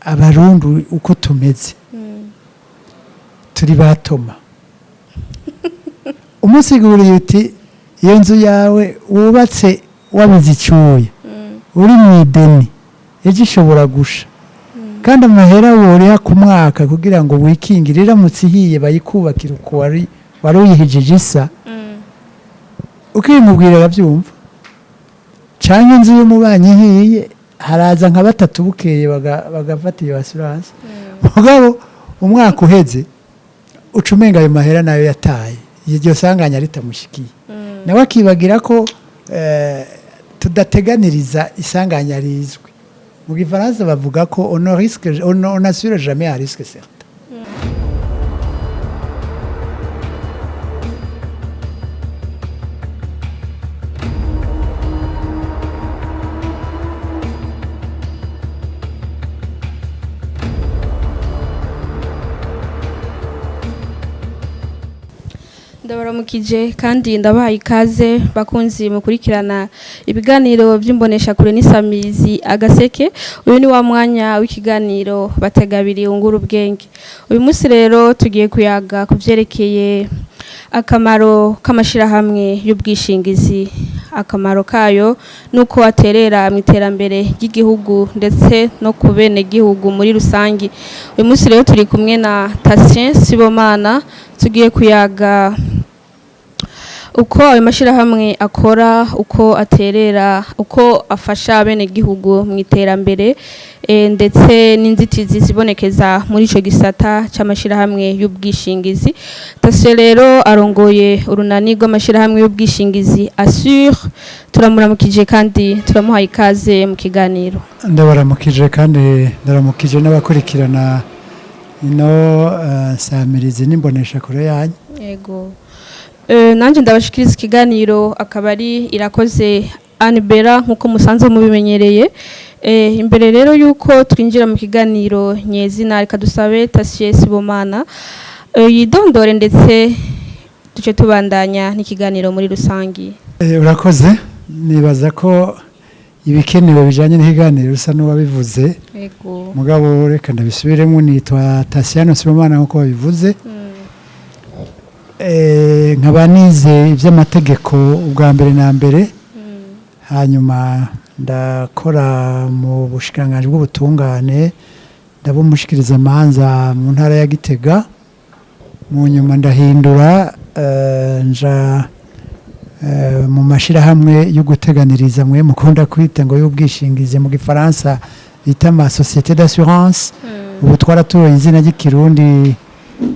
abarundi uko tumeze turi batoma umusiguriye uti iyo nzu yawe wubatse wabize icyuya uri mu ideni ejo ishobora gusha kandi amahera woriha ku mwaka kugira ngo wikingire iramutse ihiye bayikubakira uko wari uyihijije isa ukimubwira arabyumva cyangwa inzu y'umubanyi ihiye haraza nka batatu bukeye bagafata iyo assurance mugabo umwaka uheze ucumenga ayo mahera nayo yataye iryo sanganya ritamushikiye nawe akibagira ko tudateganiriza isanganya rizwi mu gifaransa bavuga ko on assure jamais à risque certain. Ndabaramukije kandi ndabahaye ikaze bakunzi mukurikirana ibiganiro by'imbonesha kure n'isamizi agaseke. Uyu ni wa mwanya w'ikiganiro bategabiri ungura ubwenge. Uyu munsi rero tugiye kuyaga kuvyerekeye akamaro k'amashirahamwe y'ubwishingizi, akamaro kayo nuko aterera mu iterambere ry'igihugu ndetse no ku bene gihugu muri rusangi. Uyu munsi rero turi kumwe na Tatien Sibomana, tugiye kuyaga uko ayo mashirahamwe akora, uko aterera, uko afasha bene gihugu mu iterambere ndetse n'inzitizi zibonekeza muri ico gisata c'amashirahamwe y'ubwishingizi. Tatien rero arongoye urunani rw'amashirahamwe y'ubwishingizi Assure. Turamuramukije kandi turamuhaye ikaze mu kiganiro. Ndabaramukije kandi ndaramukije n'abakurikirana ino samirizi n'imbonesha kure yanyu. Yego. Nanje ndabashikiriza ikiganiro akaba ari Irakoze Anibera nkuko musanze mubimenyereye. Imbere rero yuko twinjira mu kiganiro nyezina reka dusabe Tatien Sibomana yidondore ndetse duce tubandanya n'ikiganiro muri rusangi. Urakoze, nibaza ko ibikenewe bijanye n'ikiganiro rusa n'uwabivuze. Yego. Mugabo reka ndabisubiremo, nitwa Tatien Sibomana nkuko babivuze. Nkaba nize iby'amategeko ubwa mbere na mbere, hanyuma ndakora mu bushikiranganji bw'ubutungane, ndaba umushikirizamanza mu ntara ya Gitega. Mu nyuma ndahindura nja mu mashirahamwe yo guteganiriza mwe mukunda kwita ngo y'ubwishingizi mu gifaransa bita ma société d'assurance. Ubu twaratoye izina ry'ikirundi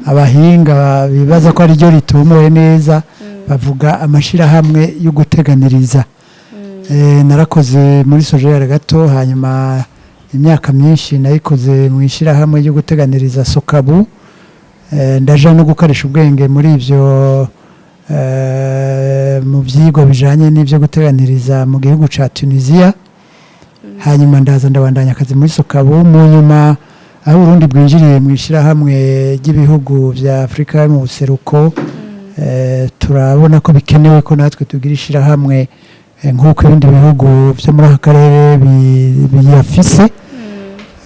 abahinga bibaza ko ari ryo ritomoye neza, bavuga amashirahamwe yo guteganiriza. Narakoze muri Sogera gato, hanyuma imyaka myinshi nayikoze mu ishirahamwe yo guteganiriza Sokabu. Ndaja no gukoresha ubwenge muri ivyo mu vyigwa bijanye n'ivyo guteganiriza mu gihugu ca Tunisia. Hanyuma ndaza ndabandanya akazi muri Sokabu. Mu nyuma aho Burundi bwinjiriye mu ishirahamwe ry'ibihugu vya Afrika mu buseruko, turabona ko bikenewe ko natwe tugira ishirahamwe nk'uko ibindi bihugu vyo muri aka karere biyafise.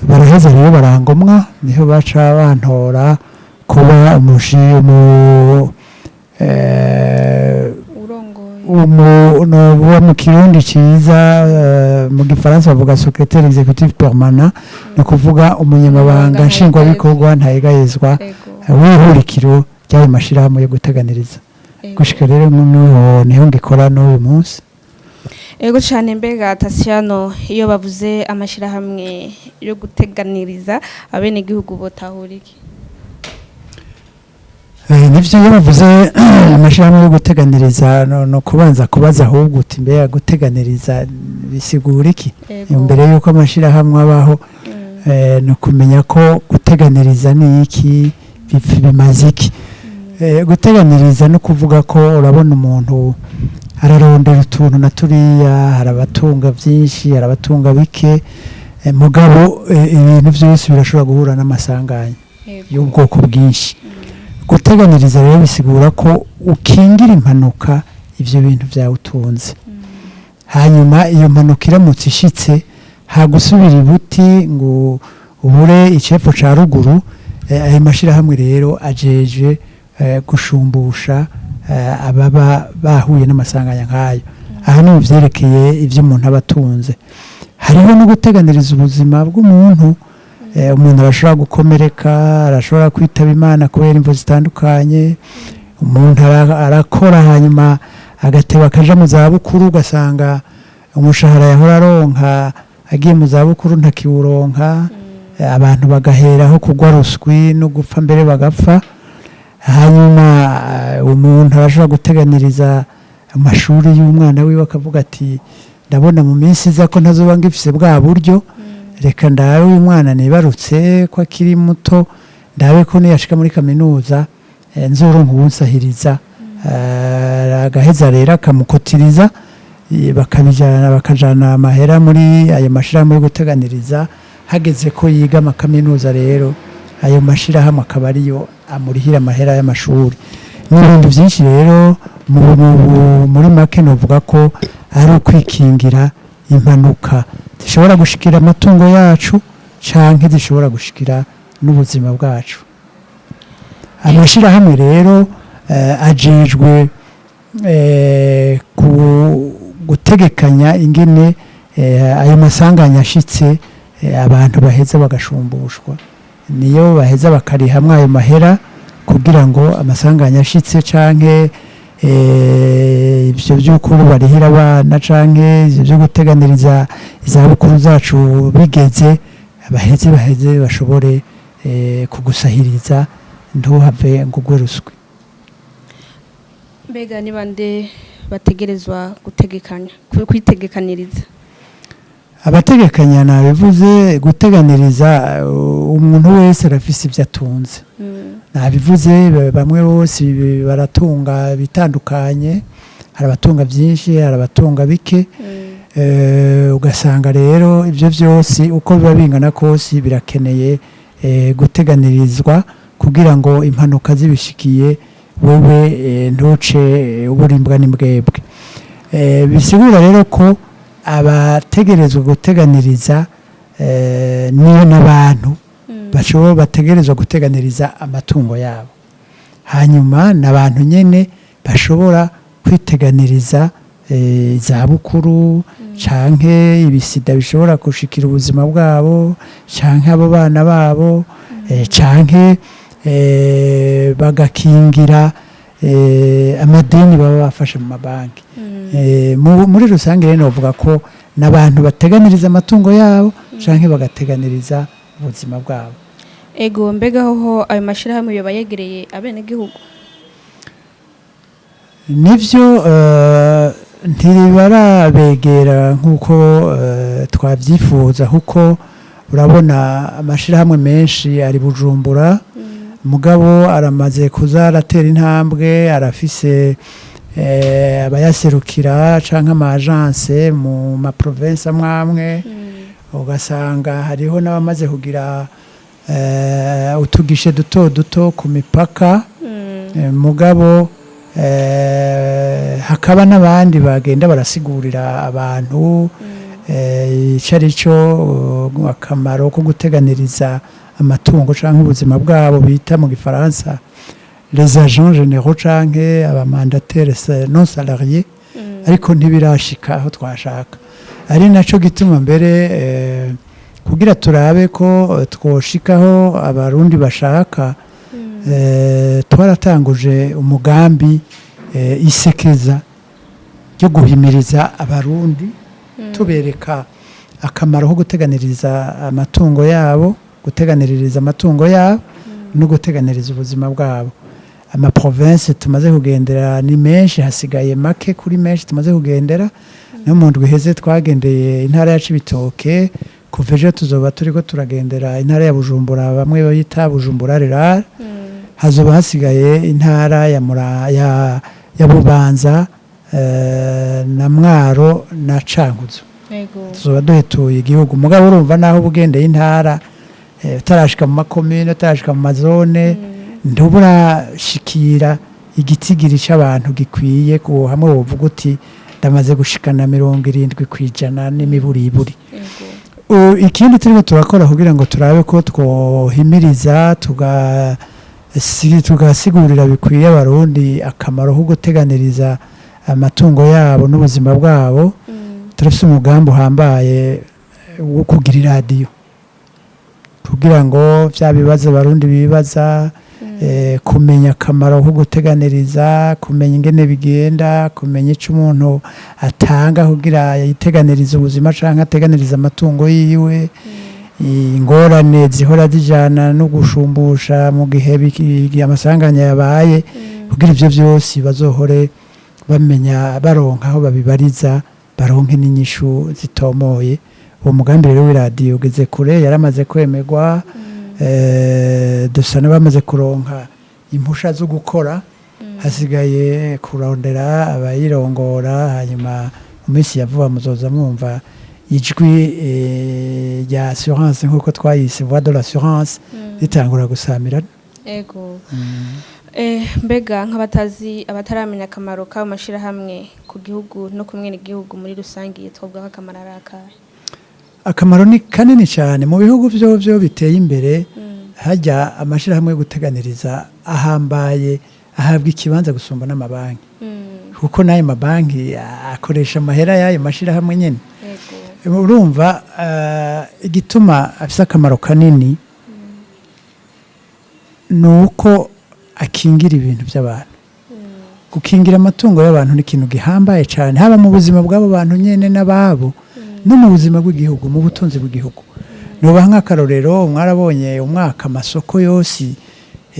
Baraheza rero barangomwa, niho baca bantora kuba mu kirundi ciza, mu gifaransa bavuga secrétaire exécutif permanent, no kuvuga umunyamabanga nshingwabikorwa ntayegayezwa w'ihurikiro ry'ayo mashirahamwe yo guteganiriza. Gushika rero niho ngikora n'uyu munsi. Ego cyane. Mbega Tasiano, iyo bavuze amashirahamwe yo guteganiriza abene gihugu botahura iki? Nivyo iyo bavuze amashirahamwe yo guteganiriza no kubanza kubaza ahubwo uti mbega guteganiriza bisigura iki? Imbere yuko amashirahamwe abaho, no kumenya ko guteganiriza ni iki, bimaze iki. Guteganiriza no kuvuga ko urabona umuntu ararondera utuntu na turiya, harabatunga vyinshi, harabatunga bike, mugabo ibintu vyose birashobora guhura n'amasanganya y'ubwoko bwinshi. Guteganiriza rero bisigura ko ukingira impanuka ivyo bintu vyawe utunze. Hanyuma iyo mpanuka iramutse ishitse, hagusubira ibuti ngo ubure icepfo ca ruguru. Ayo mashirahamwe rero ajeje gushumbusha ababa bahuye n'amasanganya nk'ayo. Aha ni mu vyerekeye ivyo umuntu aba atunze. Hariho no guteganiriza ubuzima bw'umuntu. Umuntu arashobora gukomereka, arashobora kwitaba Imana kubera imvo zitandukanye. Umuntu arakora hanyuma agateba akaja mu zabukuru, ugasanga umushahara yahora aronka agiye mu zabukuru ntakiwuronka. Abantu bagaheraho kugwa ruswi no gupfa mbere bagapfa. Hanyuma umuntu arashobora guteganiriza amashuri y'umwana wiwe, akavuga ati ndabona mu minsi iza ko ntazoba ngifise bwa buryo, reka ndabe uyu mwana nibarutse ko akiri muto, ndabe ko niyashika muri kaminuza nzoronka uwunsahiriza. Agaheza rero akamukotiriza, bakajana amahera muri ayo mashirahamwe yo guteganiriza. Hageze ko yiga amakaminuza rero ayo mashirahamwe akaba ariyo amurihira amahera y'amashuri. N'ibindi byinshi rero muri make novuga ko ari ukwikingira impanuka zishobora gushikira amatungo yacu canke zishobora gushikira n'ubuzima bwacu. Amashirahamwe rero ajejwe gutegekanya ingene ayo masanganya ashitse abantu baheza bagashumbushwa. Niyo baheza bakarihamwe ayo mahera kugira ngo amasanganya ashitse canke ivyo vy'ukuru barihira abana canke ivyo vyo guteganiriza izabukuru zacu bigeze, baheze bashobore kugusahiriza ntuhave ngo ugwe ruswi. Mbega ni bande bategerezwa kwitegekaniriza? Abategekanya nabivuze, guteganiriza umuntu wese arafise ivyo atunze. Nabivuze bamwe bose baratunga bitandukanye, hari abatunga byinshi, hari abatunga bike. Ugasanga rero ivyo vyose uko biba bingana kose birakeneye guteganirizwa kugira ngo impanuka zibishikiye wewe ntuce uburimbwa n'imbwebwe. Bisigura rero ko abategerezwa guteganiriza niyo n'abantu bategerezwa guteganiriza amatungo yabo. Hanyuma n'abantu nyene bashobora kwiteganiriza izabukuru canke ibisida bishobora gushikira ubuzima bwabo, canke abo bana babo, canke bagakingira amadeni baba bafashe mu mabanki. Muri rusange rero novuga ko n'abantu bateganiriza amatungo yabo canke bagateganiriza ubuzima bwabo. Ego, mbega hoho ayo mashirahamwe yoba yegereye abenegihugu? Nivyo ntibarabegera nk'uko twavyifuza, kuko urabona amashirahamwe menshi ari Bujumbura, mugabo aramaze kuza aratera intambwe, arafise abayaserukira canke ama agence mu ma province amwamwe. Ugasanga hariho n'abamaze kugira utugishe duto duto ku mipaka. Mugabo hakaba n'abandi bagenda barasigurira abantu icarico akamaro ko guteganiriza amatungo canke ubuzima bwabo, bita mu gifaransa les agents généraux canke abamandataires non salariés. Ariko ntibirashika aho twashaka, ari naco gituma mbere kugira turabe ko twoshikaho abarundi bashaka, twaratanguje umugambi isekeza ryo guhimiriza abarundi, tubereka akamaro ko guteganiriza amatungo yabo, guteganiriza amatungo yabo no guteganiriza ubuzima bwabo. Ama province tumaze kugendera ni menshi, hasigaye make kuri menshi tumaze kugendera. No mu ndwi heze twagendeye intara ya Cibitoke, kuva ejo tuzoba turiko turagendera intara ya Bujumbura, bamwe bayita Bujumbura Rural. Hazoba hasigaye intara ya Bubanza na Mwaro na Cankuzo. Tuzoba duhetuye igihugu. Mugabo urumva naho bugendeye intara utarashika mu makomune, utarashika mu mazone, ntubura shikira igitigiri c'abantu gikwiye ko hamwe wovuga uti ndamaze gushikana 70% n'imiburiburi. ikindi turiko turakora kugira ngo turabe ko twohimiriza tugasigurira bikwiye abarundi akamaro ko guteganiriza amatungo yabo n'ubuzima bwabo. Turafise umugambi uhambaye wo kugira iradiyo kugira ngo vya bibazo abarundi bibaza, kumenya akamaro ko guteganiriza, kumenya ingene bigenda, kumenya ico umuntu atanga kugira yiteganiriza ubuzima canke ateganiriza amatungo yiwe, ingorane zihora zijana no gushumbusha mu gihe amasanganya yabaye, kugira ivyo vyose bazohore bamenya baronka aho babibariza, baronke n'inyishu zitomoye. Uwo mugambi rero w'iradiyo ugeze kure, yaramaze kwemerwa, dusa n'abamaze kuronka impusha zo gukora, hasigaye kurondera abayirongora, hanyuma mu minsi ya vuba muzoza mwumva ijwi rya assurance nk'uko twayise voix de l'assurance ritangura gusamirana. Ego. Mbega nk'abatazi abataramenya akamaro k'ayo mashirahamwe ku gihugu no ku mwenegihugu muri rusangi, twobwa akamaro ari akahe? Akamaro ni kanini cyane mu bihugu byo biteye imbere. Hajya amashirahamwe yo guteganiriza ahambaye, ahabwa ikibanza gusumba n'amabanki, kuko n'ayo mabanki akoresha amahera y'ayo mashirahamwe nyene. Urumva igituma afise akamaro kanini nuko akingira ibintu by'abantu. Gukingira amatungo y'abantu ni ikintu gihambaye cyane, haba mu buzima bw'abo bantu nyene n'ababo, no mu buzima bw'igihugu, mu butunzi bw'igihugu. Nubaha nk'akarorero, mwarabonye umwaka amasoko yose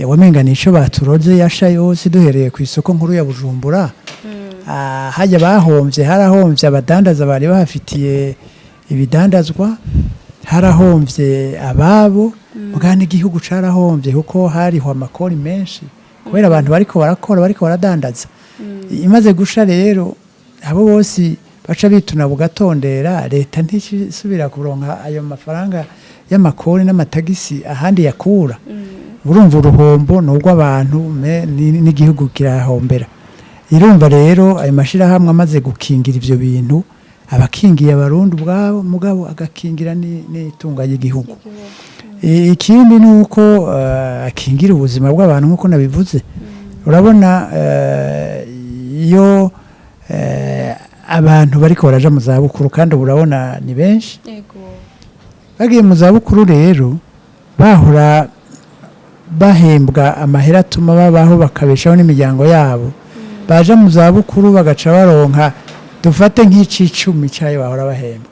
wamenga nico baturoze yasha yose, duhereye ku isoko nkuru ya Bujumbura, hajya harahombye abadandaza bari bahafitiye ibidandazwa, harahombye ababo, mugana igihugu carahombye kuko hariho amakori menshi kubera abantu bariko baradandaza. Imaze gusha rero abo bose baca bituna bugatondera, leta ntisubira kuronka ayo mafaranga y'amakori n'amatagisi ahandi yakura. Urumva uruhombo nubwo abantu n'igihugu kirahombera. Irumva rero ayo mashirahamwe amaze gukingira ivyo bintu, abakingiye abarundi ubwabo, mugabo agakingira n'itunga ry'igihugu. Ikindi nuko akingira ubuzima bw'abantu nkuko nabivuze. Urabona iyo abantu bariko baraja mu zabukuru, kandi urabona ni benshi, bagiye mu zabukuru rero bahora bahembwa amahera atuma babaho bakabeshaho n'imiryango yabo, baja mu zabukuru bagaca baronka, dufate nk'icicumi cyayo bahora bahembwa,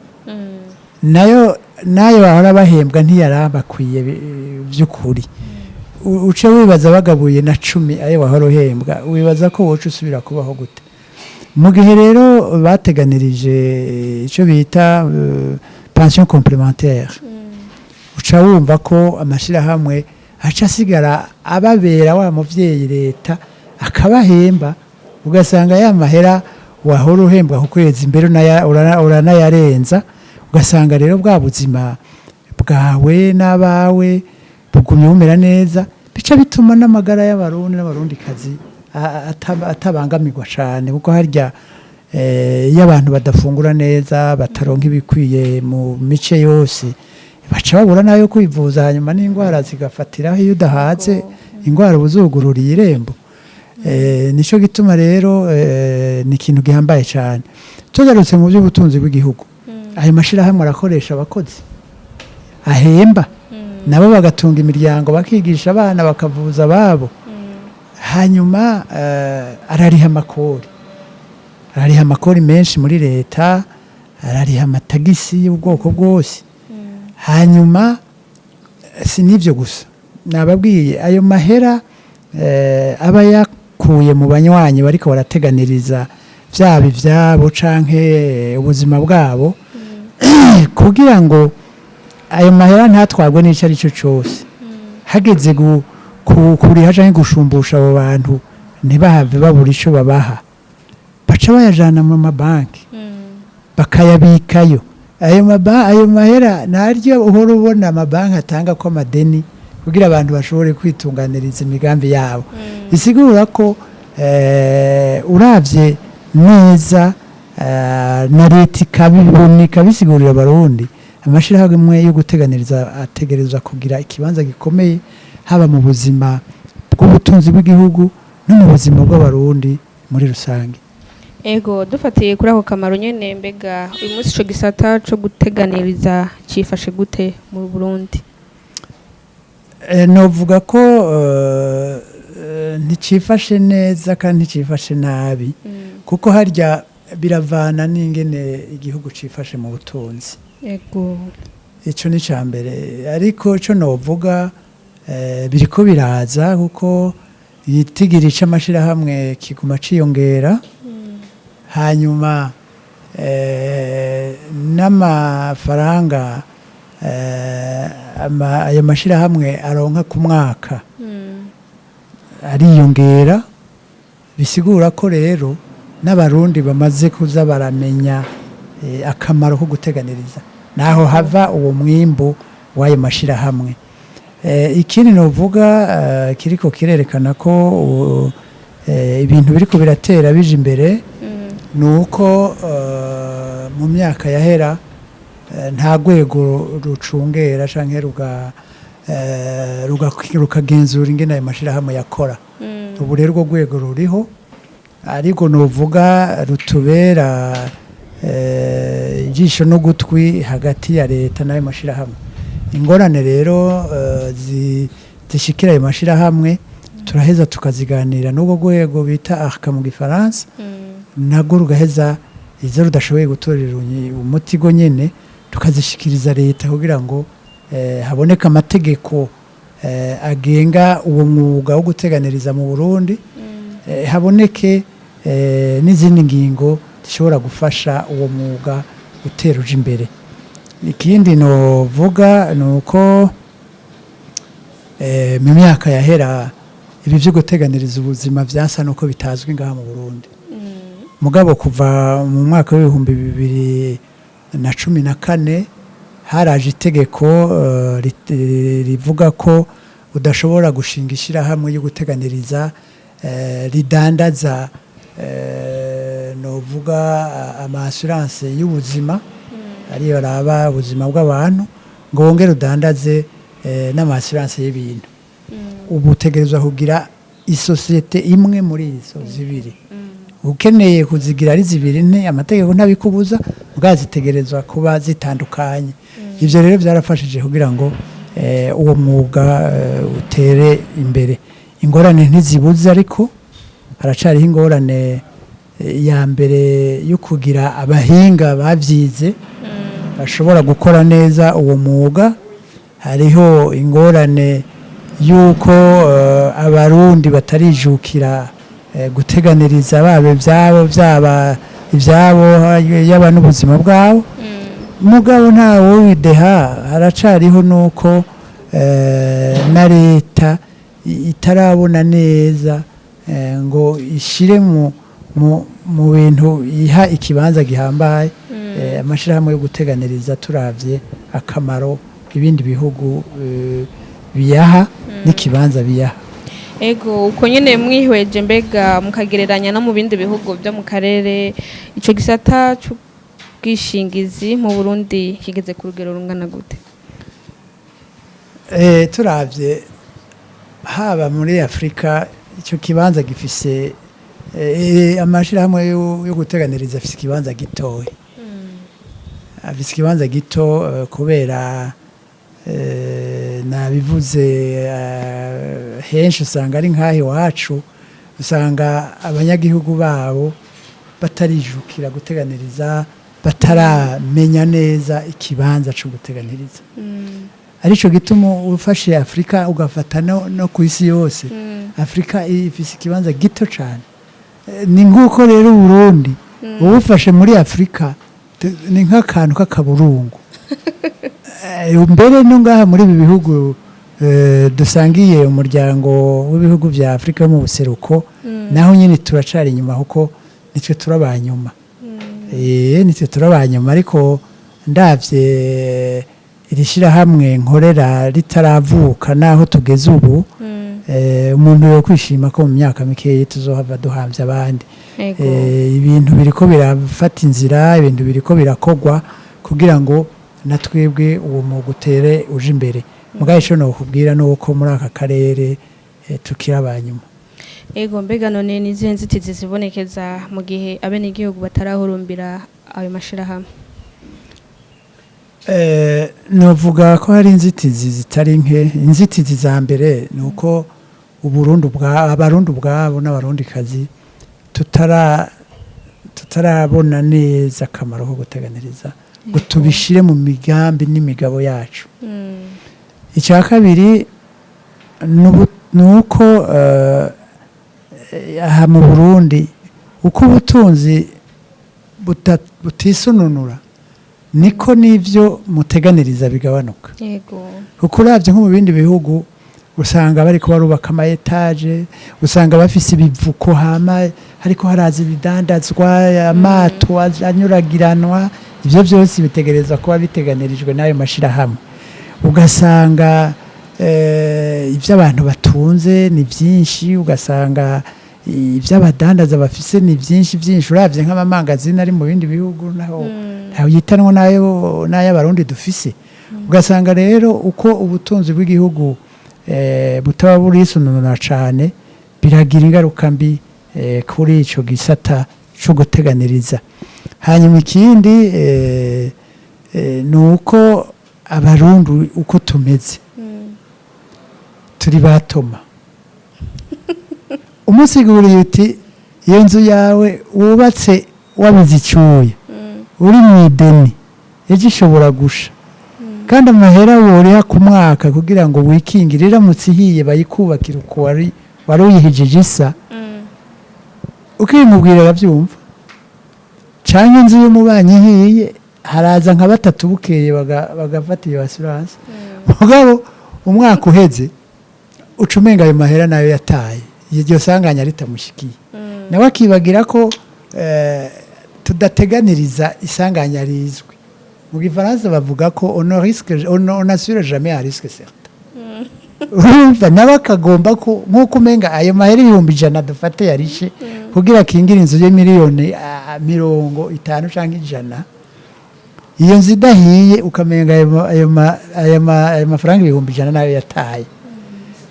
nayo bahora bahembwa ntiyarabakwiye by'ukuri. Uce wibaza bagabuye na 10 ayo bahora uhembwa, wibaza ko wocu usubira kubaho gute? Mu gihe rero bateganirije icyo bita pension complémentaire, uca wumva ko amashirahamwe aca asigara ababera wa muvyeyi leta akabahemba, ugasanga ya mahera wahora uhembwa ku kwezi imbere uranayarenza, ugasanga rero bwa buzima bwawe n'abawe bugumye bumera neza, bica bituma n'amagara y'abarundi n'abarundikazi atabangamirwa cyane, kuko harya iyo abantu badafungura neza, bataronka ibikwiye mu mice yose, baca babura nayo kwivuza, hanyuma n'indwara zigafatiraho. Iyo udahaze indwara ubuzugururiye irembo. Nico gituma rero ni ikintu gihambaye cyane. Tugarutse mu by'ubutunzi bw'igihugu, ayo mashirahamwe arakoresha abakozi, ahemba nabo bagatunga imiryango, bakigisha abana, bakavuza ababo, hanyuma arariha amakori menshi muri leta, arariha amatagisi y'ubwoko bwose. Hanyuma si n'ivyo gusa, nababwiye ayo mahera aba yakuye mu banywanyi bariko barateganiriza vyaba ivyabo canke ubuzima bwabo, kugira ngo ayo mahera ntatwarwe n'ico ari cyo cyose. Hageze kuriha canke gushumbusha abo bantu, ntibahave babura ico babaha, baca bayajana mu mabanki bakayabikayo. Ayo mahera naryo uhora ubona amabanki atanga ko amadeni kugira abantu bashobore kwitunganiriza imigambi yabo. Bisigura ko uravye neza na leta ikabibona, ikabisigurira abarundi, amashirahamwe yo guteganiriza ategerezwa kugira ikibanza gikomeye haba mu buzima bw'ubutunzi bw'igihugu no mu buzima bw'abarundi muri rusange. Ego dufatiye kuri ako kamaro nyene, mbega uyu munsi ico gisata co guteganiriza cifashe gute mu Burundi? Novuga ko nticifashe neza kandi nticifashe nabi kuko harya biravana n'ingene igihugu cifashe mu butunzi. Ego ico ni cambere, ariko ico novuga biriko biraza kuko igitigiri c'amashirahamwe kiguma ciyongera, hanyuma n'amafaranga ayo mashirahamwe aronka ku mwaka ariyongera, bisigura ko rero n'abarundi bamaze kuza baramenya akamaro ko guteganiriza, naho hava uwo mwimbu w'ayo mashirahamwe. Ikindi novuga kiriko kirerekana ko ibintu biriko biratera bije imbere nuko mu myaka yahera nta rwego rucungera canke rukagenzura ingene ayo mashirahamwe yakora. Ubu rero urwo rwego ruriho, ariko novuga rutubera ijisho no gutwi hagati ya leta n'ayo mashirahamwe. Ingorane rero zishikira ayo mashirahamwe turaheza tukaziganira n'ubwo rwego bita ARCA mu gifaransa, nabwo rugaheza izo rudashoboye gutorera umuti go nyene tukazishikiriza leta kugira ngo haboneka amategeko agenga uwo mwuga wo guteganiriza mu Burundi, haboneke n'izindi ngingo zishobora gufasha uwo mwuga gutera uje imbere. Ikindi novuga nuko mu myaka yahera ibi byo guteganiriza ubuzima vyasa nuko bitazwi ngaha mu Burundi. Mugabo kuva mu mwaka w'2014 haraje itegeko rivuga ko udashobora gushinga ishirahamwe yo guteganiriza ridandaza novuga ama assurance y'ubuzima ariyo raba ubuzima bw'abantu ngo wongere udandaze n'ama assurance y'ibintu. Ubu utegerezwa kugira isosiyete imwe muri izo zibiri. Ukeneye kuzigira ari zibiri amategeko ntabikubuza, bwazitegerezwa kuba zitandukanye. Ivyo rero byarafashije kugira ngo uwo mwuga utere imbere. Ingorane ntizibuze, ariko haracariho ingorane ya mbere yo kugira abahinga bavyize bashobora gukora neza uwo mwuga. Hariho ingorane yuko abarundi batarijukira guteganiriza babe byaba ibyabo yaba n'ubuzima bwabo. Mugabo ntawo wideha, haracariho nuko na leta itarabona neza ngo ishire mu bintu iha ikibanza gihambaye amashirahamwe yo guteganiriza, turavye akamaro ibindi bihugu biyaha n'ikibanza biyaha. Ego uko nyene mwihweje, mbega mukagereranya no mu bindi bihugu byo mu karere, ico gisata c'ubwishingizi mu Burundi kigeze ku rugero rungana gute? Turavye haba muri Afrika ico kibanza gifise amashirahamwe yo guteganiriza afise ikibanza gitoya. Afise ikibanza gito kubera nabivuze henshi usanga ari nk'aho iwacu, usanga abanyagihugu babo batarijukira guteganiriza, bataramenya neza ikibanza cyo guteganiriza. Arico gituma ufashe Afrika ugafata no ku isi yose, Afrika ifise ikibanza gito cyane. Ni nk'uko rero Burundi ubufashe muri Afrika ni nk'akantu k'akaburungu. Mbere no ngaha muri ibi bihugu dusangiye umuryango w'ibihugu vya Afrika mu buseruko, naho nyine turacari inyuma kuko nitwe turabanyuma. Nitwe turabanyuma, ariko ndavye irishira hamwe nkorera ritaravuka naho tugeze ubu, umuntu yo kwishima ko mu myaka mikeyi tuzohava duhamvye abandi. Ibintu biriko birafata inzira, ibintu biriko birakogwa kugira ngo na twebwe uwo mwuga utere uje imbere mugabo ico nokubwira nuko muri aka karere tukiri abanyuma. Ego mbega none nizihe nzitizi zibonekeza mu gihe abenegihugu batarahurumbira ayo mashirahamwe? Novuga ko hari inzitizi zitari nke. Inzitizi za mbere nuko abarundi ubwabo n'abarundikazi tutarabona neza akamaro ko guteganiriza ngo tubishire mu migambi n'imigabo yacu. Icya kabiri nuko aha mu Burundi uko ubutunzi butisununura niko n'ivyo muteganiriza bigabanuka. Yego. Kuko uravye nko mu bindi bihugu usanga bariko barubaka ama etage, usanga bafise ibivuko hama hariko haraza ibidandazwa, amato anyuragiranwa, ivyo byose bitegereza kuba biteganirijwe n'ayo mashirahamwe. Ugasanga ivyo abantu batunze ni byinshi, ugasanga ivyo abadandaza bafise ni byinshi uravye nk'amamangazini ari mu bindi bihugu naho yitanwa n'ay'abarundi dufise. Ugasanga rero uko ubutunzi bw'igihugu butaba burisununura cane biragira ingaruka mbi kuri ico gisata cyo guteganiriza. Hanyuma ikindi nuko abarundi uko tumeze turi batoma. Umusiguriye uti iyo nzu yawe wubatse wabize icyuya uri mu ideni ejo ishobora gusha kandi amahera woriha ku mwaka kugira ngo wikingire iramutse ihiye bayikubakira uko wari uyihijije isa ukimubwira arabyumva. Canke inzu y'umubanyi ihiye haraza nka batatu bukeye bagafata iyo assurance mugabo umwaka uheze ucumenga ayo mahera nayo yataye iryo sanganya ritamushikiye nawe akibagira ko tudateganiriza isanganya rizwi. Mu Gifaransa bavuga ko on assure jamais un risque certain. Urumva nawe akagomba ko nk'uko umenga ayo mahera 100 dufate yarishe kugira kingira inzu ye miliyoni 50 canke 100, iyo nzu idahiye ukamenga ayo mafaranga 100 nayo yataye.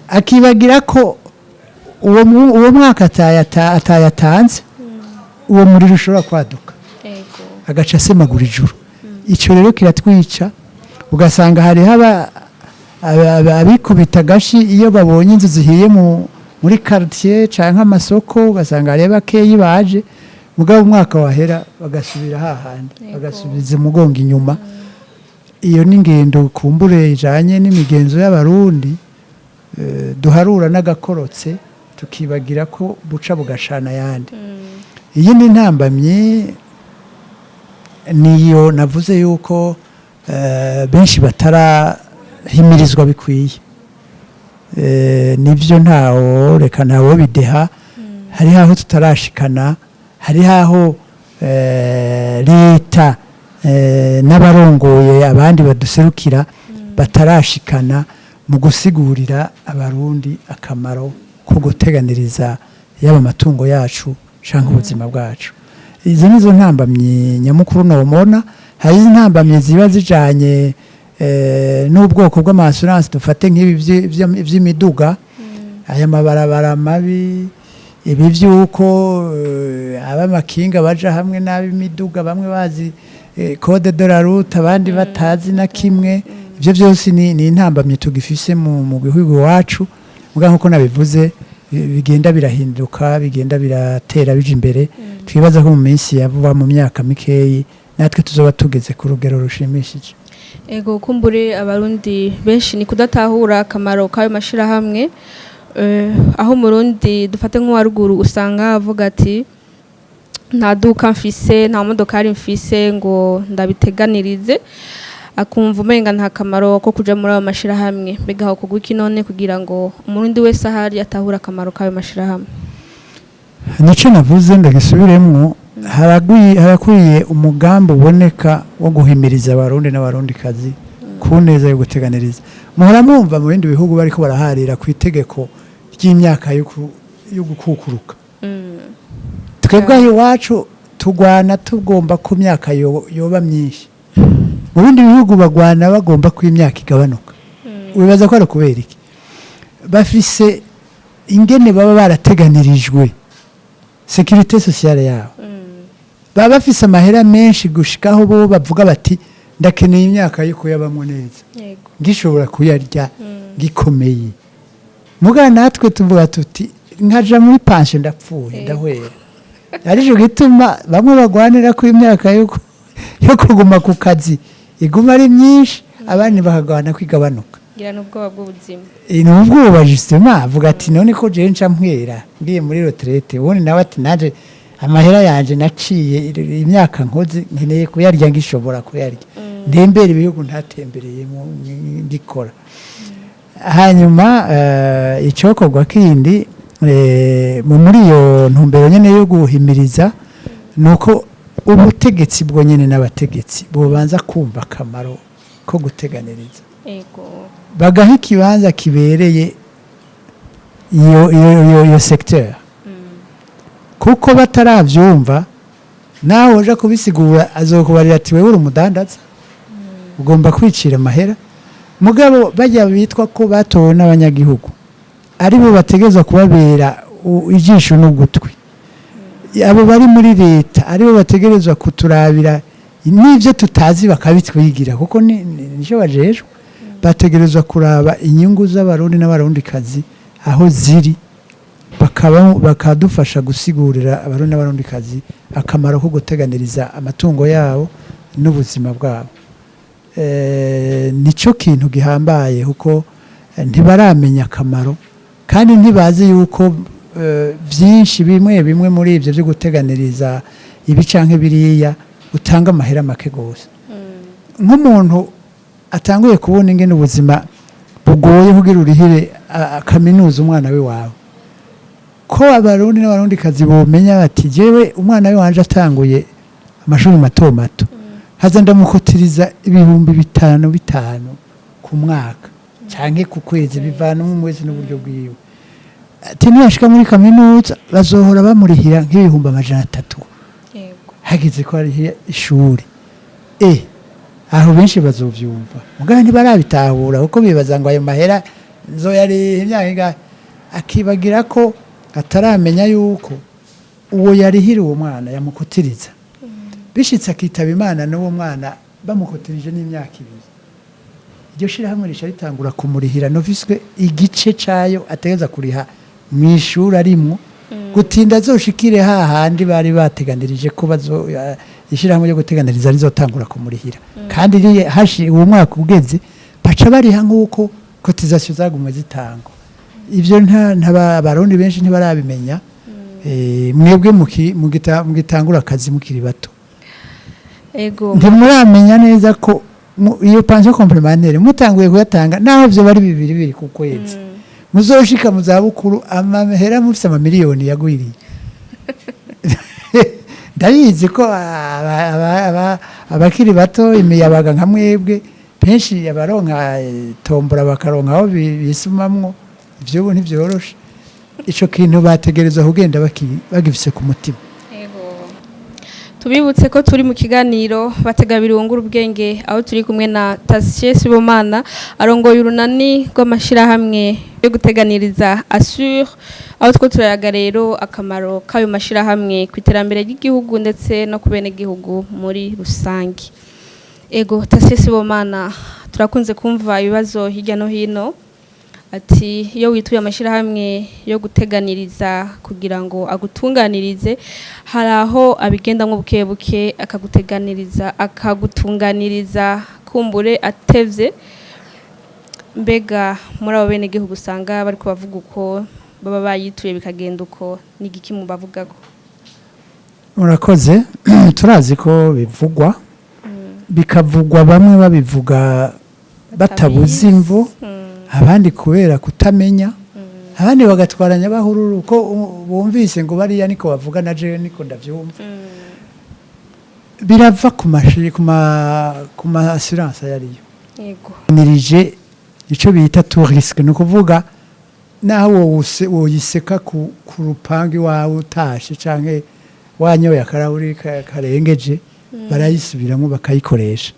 Akibagira ko uwo mwaka atayatanze uwo muriro ushobora kwaduka agaca asemagura ijuru. Icyo rero kiratwica. Ugasanga hari abikubita gashi iyo babonye inzu zihiye muri quartier canke amasoko, ugasanga hari bakeyi baje mugabo umwaka wahera bagasubira hahandi bagasubiza umugongo inyuma. Iyo n'ingendo kumbure ijanye n'imigenzo y'abarundi duharura n'agakorotse tukibagira ko buca bugashana yandi. Iyi ni ntambamye niyo navuze yuko benshi batarahimirizwa bikwiye. Nivyo ntawo bideha. Hari aho tutarashikana, hari aho leta n'abarongoye abandi baduserukira batarashikana mu gusigurira abarundi akamaro ko guteganiriza yaba amatungo yacu canke ubuzima bwacu. Izo nizo ntambamye nyamukuru nobona. Hari intambamye ziba zijanye n'ubwoko bw'amassurance dufate nk'ibi vy'imiduga, aya mabarabara mabi, ibi vyuko abamakinga baja hamwe n'abimiduga bamwe bazi code de la route abandi batazi na kimwe. Ivyo byose ni intambamye tugifise mu gihugu wacu. Muga nkuko nabivuze bigenda birahinduka, bigenda biratera bije imbere. Twibaza ko mu minsi yavuba mu myaka mikeyi natwe tuzoba tugeze ku rugero rushimishije. Ego kumbure abarundi benshi ni kudatahura akamaro kayo mashirahamwe. Aho murundi dufate nko waruguru usanga avuga ati nta duka mfise, nta modokari mfise ngo ndabiteganirize, akumva umenga nta kamaro ko kuja muri ayo mashirahamwe. Mbega aho kuguki none kugira ngo umurundi wese ahari atahura akamaro kayo mashirahamwe? Nico navuze ndagisubiremwo. Harakwiye umugambi uboneka wo guhimiriza abarundi n'abarundikazi ku neza yo guteganiriza. Muhora mwumva mu bindi bihugu bariko baraharira ku itegeko ry'imyaka yo gukukuruka. Twebwe iwacu tugwana tugomba ku myaka yoba myinshi. mu bindi bihugu bagwana bagomba ko imyaka igabanuka wibaza ko ari kubera iki bafise ingene baba barateganirijwe sécurité sociale yabo baba bafise amahera menshi gushikaho bo bavuga bati ndakeneye imyaka yo kuyabamwo neza ngishobora kuyarya gikomeye muga natwe tuvuga tuti nkaja muri pension ndapfuye ndahwera arijo gituma bamwe bagwanira ku imyaka yo kuguma ku kazi iguma ari myinshi abandi bakagwana kwigabanuka ngira n'ubwoba bw'ubuzima n'ubwoba justement avuga ati none ko je nca mpwera ngiye muri retraite ubundi nawe ati naje amahera yanje naciye imyaka nkoze nkeneye kuyarya ngishobora kuyarya ndembere ibihugu ntatembereye ngikora hanyuma icokorwa kindi muri iyo ntumbero nyene yo guhimiriza nuko ubutegetsi bwo nyene n'abategetsi bobanza kumva akamaro ko guteganiriza bagaha ikibanza kibereye iyo secteur kuko bataravyumva nawe uje kubisigura azokubarira ati wewe uri umudandaza ugomba kwicira amahera mugabo bajya bitwa ko batowe n'abanyagihugu ari bo bategezwa kubabera ijisho n'ugutwi abo bari muri leta ari bo bategerezwa kuturabira n'ivyo tutazi bakabitwigira kuko nico bajejwe bategerezwa kuraba inyungu z'abarundi n'abarundikazi aho ziri bakadufasha gusigurira abarundi n'abarundikazi akamaro ko guteganiriza amatungo yabo n'ubuzima bwabo nico kintu gihambaye kuko ntibaramenya akamaro kandi ntibazi yuko byinshi bimwe muri ibyo byo guteganiriza ibi canke biriya utanga amahera make gose nk'umuntu atanguye kubona ingene ubuzima bugoye kugira urihire kaminuza umwana we wawe ko abarundi n'abarundikazi bomenya bati jewe umwana we wanje atanguye amashuri mato mato haza ndamukotiriza ibihumbi 5 ku mwaka canke ku kwezi bivana mu mwezi n'uburyo bwiwe ati niyashika muri kaminuza bazohora bamurihira nk'ibihumbi 300 hagize ko ari ishuri aho benshi bazovyumva mugabo ntibarabitahura kuko bibaza ngo ayo mahera nzoyari imyaka akibagira ko ataramenya yuko uwo yarihira uwo mwana yamukotiriza bishitse akitaba Imana n'uwo mwana bamukotirije n'imyaka 2 iryo shirahamwe risha ritangura kumurihira noviswe igice cayo ategeza kuriha mwishuri arimwo gutinda zoshikire hahandi bari bateganirije ko ishirahamwe yo guteganiriza rizotangura kumurihira kandi hashi uwo mwaka ugeze baca bariha nk'uko cotisation zagumwe zitangwa ivyo nta barundi benshi ntibarabimenya mwebwe mugitangura akazi mukiri bato ntimuramenya neza ko iyo pension complémentaire mutanguye kuyatanga naho byo bari 2 ku kwezi muzoshika mu zabukuru amahera mufise amamiliyoni yagwiriye ndabizi ko abakiri bato imiyabaga nka mwebwe penshi abaronka tombora bakaronka aho bisumamwo ivyo ntibyoroshe ico kintu bategereza kugenda bagifise ku mutima tubibutse ko turi mu kiganiro batega birungura ubwenge aho turi kumwe na Tasie Sibomana arongoye urunani rw'amashirahamwe yo guteganiriza Assure aho two turayaga rero akamaro kayo mashirahamwe ku iterambere ry'igihugu ndetse no ku bene gihugu muri rusangi Tasie Sibomana turakunze kumva ibibazo hirya no hino ati iyo wituye amashirahamwe yo guteganiriza kugira ngo agutunganirize hari aho abigenda nko bukebuke akagutunganiriza kumbure atevye mbega muri abo bene gihugu usanga bari kubavuga uko baba bayituye bikagenda uko n'igiki mu bavugako murakoze turazi ko bivugwa bikavugwa bamwe babivuga batabuze imvo abandi kubera kutamenya abandi bagatwaranya bahururu ko bumvise ngo bariya niko bavuga na je niko ndavyumva birava ku assurance yariyo yego nirije ico bita tout risque no kuvuga naho woyiseka ku rupangi wawe utashe canke wanyoye akarahuri karengeje barayisubiramo bakayikoresha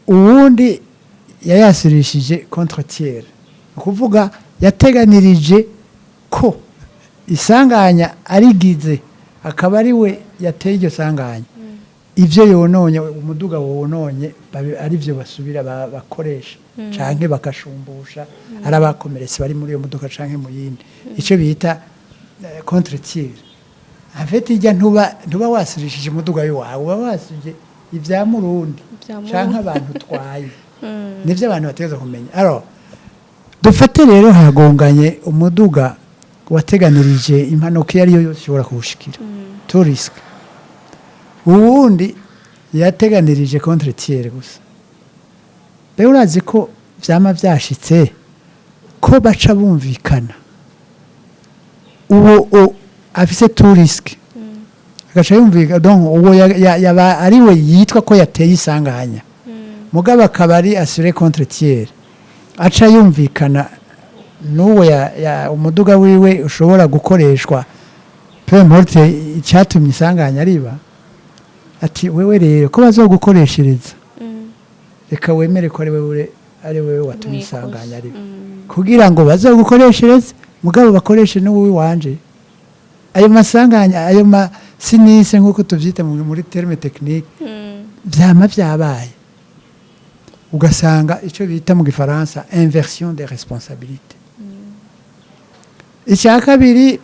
uwundi yayasirishije contre tiers ukuvuga yateganirije ko isanganya arigize akaba ari we yateye iryo sanganya ivyo yononye umuduga wononye ari byo basubira bakoresha canke bakashumbusha arabakomeretse bari muri iyo modoka canke mu yindi ico bita contre tiers afite ijya ntuba wasirishije umuduga wawe uba wasije ivya murundi canke abantu twaye nivyo abantu bategeza kumenya alors dufate rero hagonganye umuduga wateganirije impanuka iyo ariyo yose ishobora kuwushikira tourist uwundi yateganirije contre tiers gusa rero urazi ko vyama vyashitse ko baca bumvikana uwo afise tourist agaca yumvika donc uwo yaba ari we yitwa ko yateye isanganya mugabo akaba ari assuré contre tiers aca yumvikana n'uwo umuduga wiwe ushobora gukoreshwa peu importe icyatumye isanganya riba ati wewe rero ko bazogukoreshereza reka wemere ko ari wewe watumye isanganya riba kugira ngo bazogukoreshereze mugabo bakoreshe n'uwo wanje ayo masanganya ayo sinise nk'uko tuvyita muri terme technique vyama vyabaye ugasanga icyo bita mu gifaransa inversion des responsabilités icya kabiri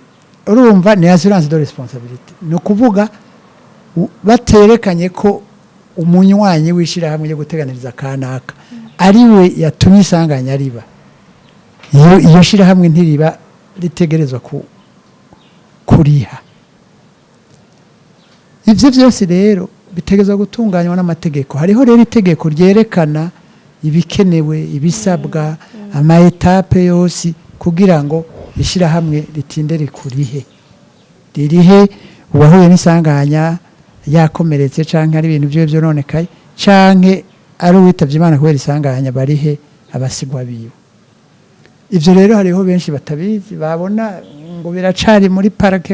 urumva ni assurance de responsabilité ni ukuvuga baterekanye ko umunywanyi w'ishyirahamwe ryo guteganiriza kanaka ari we yatumye isanganya riba iyo shyirahamwe ntiriba ritegerezwa kuriha ivyo vyose rero bitegerezwa gutunganywa n'amategeko hariho rero itegeko ryerekana ibikenewe ibisabwa ama etape yose kugira ngo ishyirahamwe ritinde ririhe uwahuye n'isanganya yakomeretse canke ari ibintu byo nonekaye canke ari uwitavye Imana kubera isanganya barihe abasigwa biwe ivyo rero hariho benshi batabizi babona ngo biracari muri parke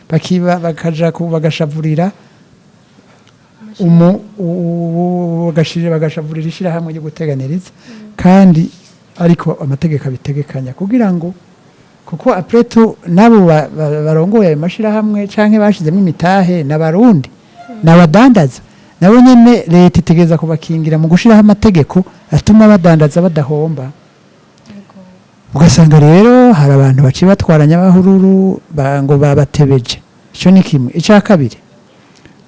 bakaja bagashavurira bagashavurira ishyirahamwe ryo guteganiriza kandi ariko amategeko abitegekanya kugira ngo kuko apreto nabo barongoye ayo mashirahamwe canke bashizemo imitahe n'abarundi n'abadandaza nabo nyene leta itegeza kubakingira mu gushiraho amategeko atuma badandaza badahomba ugasanga rero hari abantu baci batwaranya abahururu ngo babatebeje ico ni kimwe icya kabiri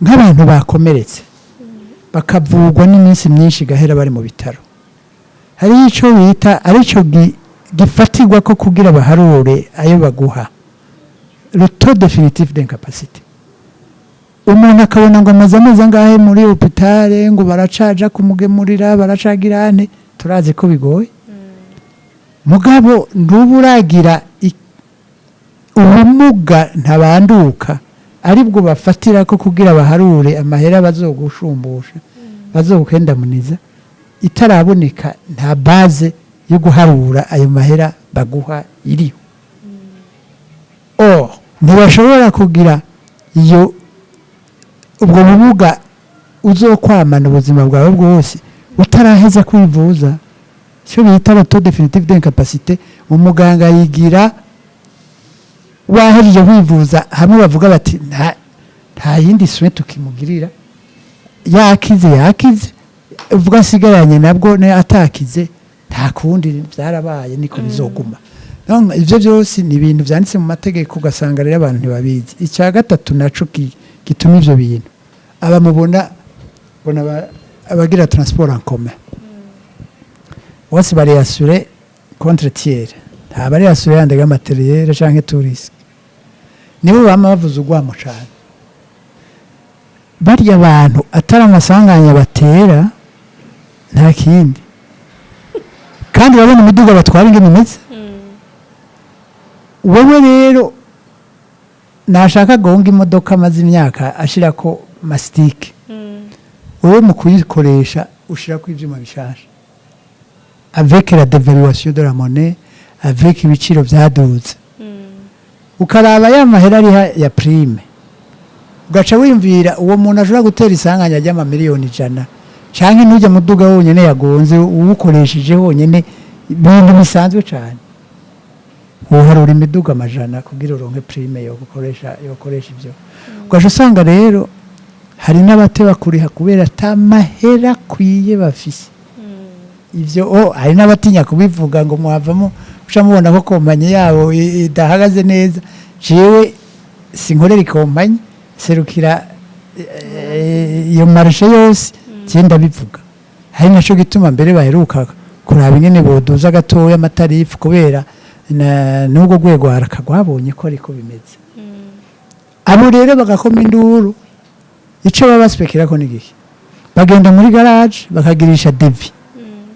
nk'abantu bakomeretse bakavugwa n'iminsi myinshi gahera bari mu bitaro hari ico bita arico gifatirwa ko kugira baharure ayo baguha le taux définitif d'incapacité umuntu akabona ngo amaze angahe muri hopitale ngo baracaja kumugemurira baracagirane turazi ko bigoye mugabo nduburagira ubumuga ntabanduka aribwo bafatira ko kugira baharure amahera bazogushumbusha bazogukendamuniza itaraboneka nta base yo guharura ayo mahera baguha iriho ntibashobora kugira iyo ubwo bumuga uzokwamana ubuzima bwawe bwose utaraheza kwivuza cyo bita le taux définitif d'incapacité umuganga yigira wahejeje kwivuza hamwe bavuga bati nta yindi soin tukimugirira yakize uvuga sigaranye nabwo atakize nta kundi byarabaye niko bizoguma ivyo byose ni ibintu byanditse mu mategeko ugasanga rero abantu ntibabizi icya gatatu naco gituma ivyo bintu abamubona abagira transport en commun bose bari assuré contre tiers nta bari assuré yandega materiel canke touriste nibo bama bavuze ugwamo cyane barya abantu atari amasanganya batera nta kindi kandi babona imiduga batwara ingene imeze wowe rero nashaka gonga imodoka amaze imyaka ashirako mastike wowe mu kuyikoresha ushirako ivyuma bishasha avec la dévaluation de la monnaie avec ibiciro byaduze ukaraba ya mahera ari ya prime ugaca wimvira uwo muntu ashobora gutera isanganya ry'amamiliyoni 100 cyangwa n'ujya muduga wonyine yagonze uwukoresheje wonyine ibintu bisanzwe cyane uharura imiduga amajana kugira uronke prime yo gukoresha ibyo ugaje usanga rero hari n'abateba kuriha kubera atamahera kwiye bafise ivyo hari n'abatinya kubivuga ngo muhavamo uca mubona ko kompanyi yabo idahagaze neza jewe sinkorera ikompanyi serukira iyo marishe yose cyenda bivuga hari naco gituma mbere baheruka kuraba ingene boduza gatoya amatarifu kubera n'ubwo rwego harakagwabonye ko ariko bimeze abo rero bagakoma induru icyo baba baspekera ko n'igihe bagenda muri garage bakagirisha devi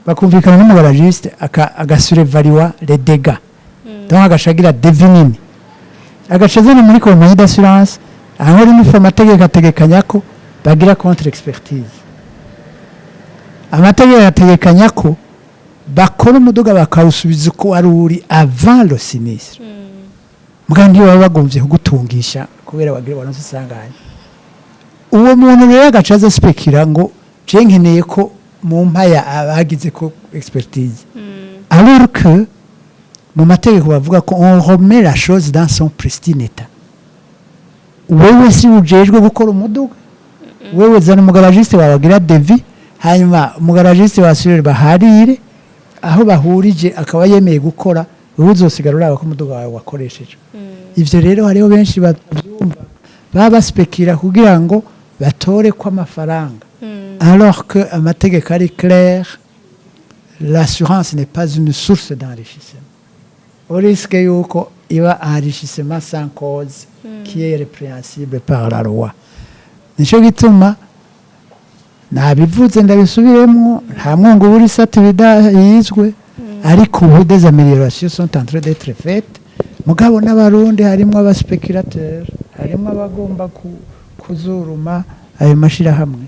bakumvikana n'umugaragiste agasurevariwa les dégâts donc agashagira devi nini agacezana muri kompanyi d'assurance aho ari mu amategeko ategekanya ko bagira contre expertise amategeko ategekanya ko bakora umuduga bakawusubiza uko wari uri avant le sinistre mugandi baba bagomvye kugutungisha kubera wagira wanose sanganya uwo muntu rero agacaza spekira ngo je nkeneye ko mu mpaya abagize ko expertise alors que mu mategeko bavuga ko on remet la chose dans son pristine état wewe si ujejwe gukora umuduga wewe zana umugaragiste wabagira devi hanyuma umugaragiste wasubire baharire aho bahurije akaba yemeye gukora wewe uzosigara uraba ko umuduga wawe wakoresheje ivyo rero hariho benshi bavyumva baba spekira kugira ngo batore kwa mafaranga alors que amategeko ari clair l'assurance n'est pas une source d'enrichissement au risque yuko iba enrichissement sans cause qui est répréhensible par la loi nico gituma nabivuze ndabisubiremo nta mwungu buri sati bidahizwe ariko ubu des améliorations sont en train d'être faites mugabo n'abarundi harimo abaspeculateur harimo abagomba kuzuruma ayo mashirahamwe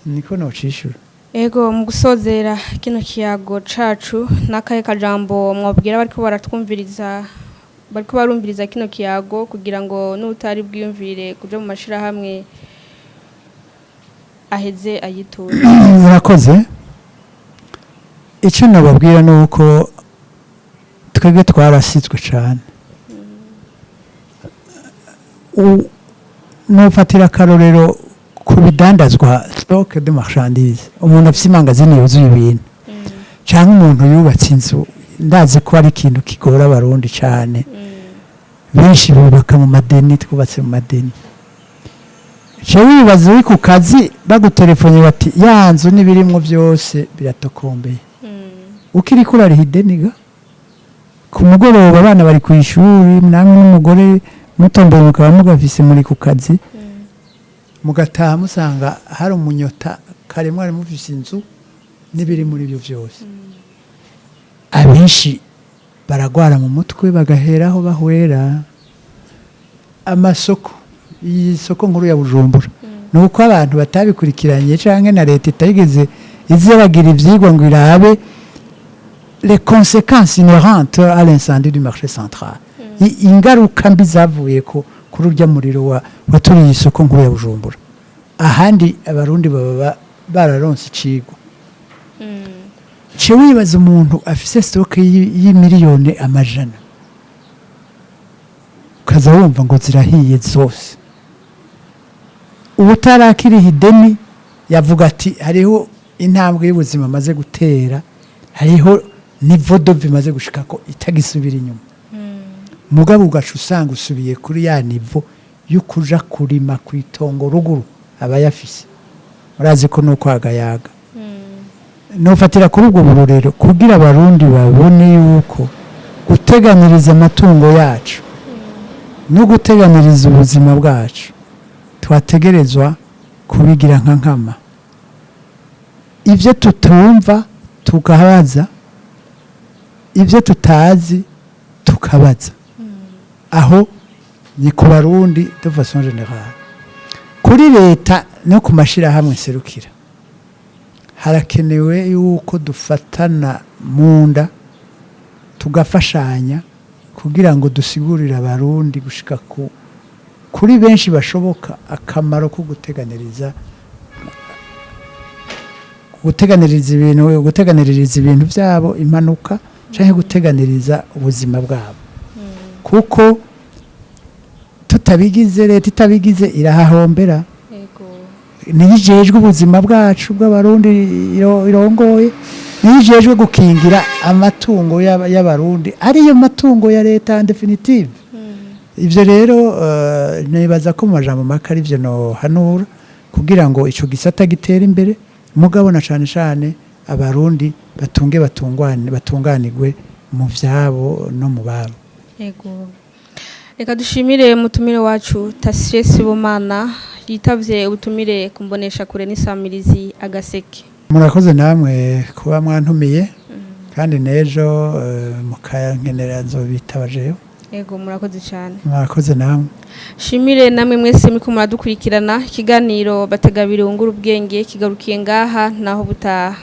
niko nocishura ego mu gusozera kino kiyago cacu n'akahe kajambo mwabwira bariko baratwumviriza bariko barumviriza kino kiyago kugira ngo n'utari bwiyumvire kuja mu mashirahamwe aheze ayitura murakoze icyo nababwira ni uko twebwe twarasitswe cyane nufatira akarorero ku bidandazwa stock de marchandise umuntu afite imangazini yuzuye ibintu cyangwa umuntu yubatse inzu ndazi ko ari ikintu kigora abarundi cyane benshi bubaka mu madeni twubatse mu madeni cyo wibaza uri ku kazi bagutelefone bati ya nzu n'ibirimo byose biratokombeye ukiri kurariha ideniga ku mugoroba abana bari ku ishuri namwe n'umugore mutomboye mukaba mugafise muri ku kazi mugataha musanga hari umunyota karemwa ari mufise inzu n'ibiri muri byo byose abenshi baragwara mu mutwe bagaheraho bahwera amasoko iyi soko nkuru ya Bujumbura nuko abantu batabikurikiranye canke na leta itayigeze izeragira ivyigwa ngo irabe les conséquences inhérentes à l'incendie du marché central ingaruka mbi zavuye ko kuri urya muriro waturiye isoko nkuru ya Bujumbura ahandi abarundi baba bararonse icigwa wibaza umuntu afise stock y'imiliyoni amajana ukaza wumva ngo zirahiye zose ubutarakiriha ideni yavuga ati hariho intambwe y'ubuzima amaze gutera hariho niveau de vie maze gushika ko itagisubira inyuma mugabo ugaca usanga usubiye kuri ya niveau yo kuja kurima kwitongo ruguru abayafise urazi ko no kwagayaga nofatira kuri ubwo burorero kugira abarundi babone yuko guteganiriza amatungo yacu no guteganiriza ubuzima bwacu twategerezwa kubigira nka nkama ivyo tutumva tukabaza ivyo tutazi tukabaza aho ni ku barundi de façon générale kuri leta no ku mashirahamwe serukira harakenewe yuko dufatana munda tugafashanya kugira ngo dusigurire abarundi gushika kuri benshi bashoboka akamaro ko guteganiriza guteganiriza ibintu byabo impanuka canke guteganiriza ubuzima bwabo kuko tutabigize leta itabigize irahahombera nijejwe ubuzima bwacu bw'abarundi irongoye nijejwe gukingira amatungo y'abarundi ariyo matungo ya leta en definitive ivyo rero nibaza ko mu majambo make ari vyo no hanura kugira ngo ico gisata gitera imbere mugabo na cane abarundi batunganirwe mu vyabo no mu babo. Yego. Reka dushimire mutumire wacu Tasie Sibomana yitavye ubutumire kumbonesha kure n'isamirizi agaseke. Murakoze namwe kuba mwantumiye kandi nejo mukankenera nzobitabajeho. Yego murakoze cyane. Murakoze namwe. Shimire namwe mwese miko muradukurikirana ikiganiro bategabiri ungura ubwenge kigarukiye ngaha naho butaha.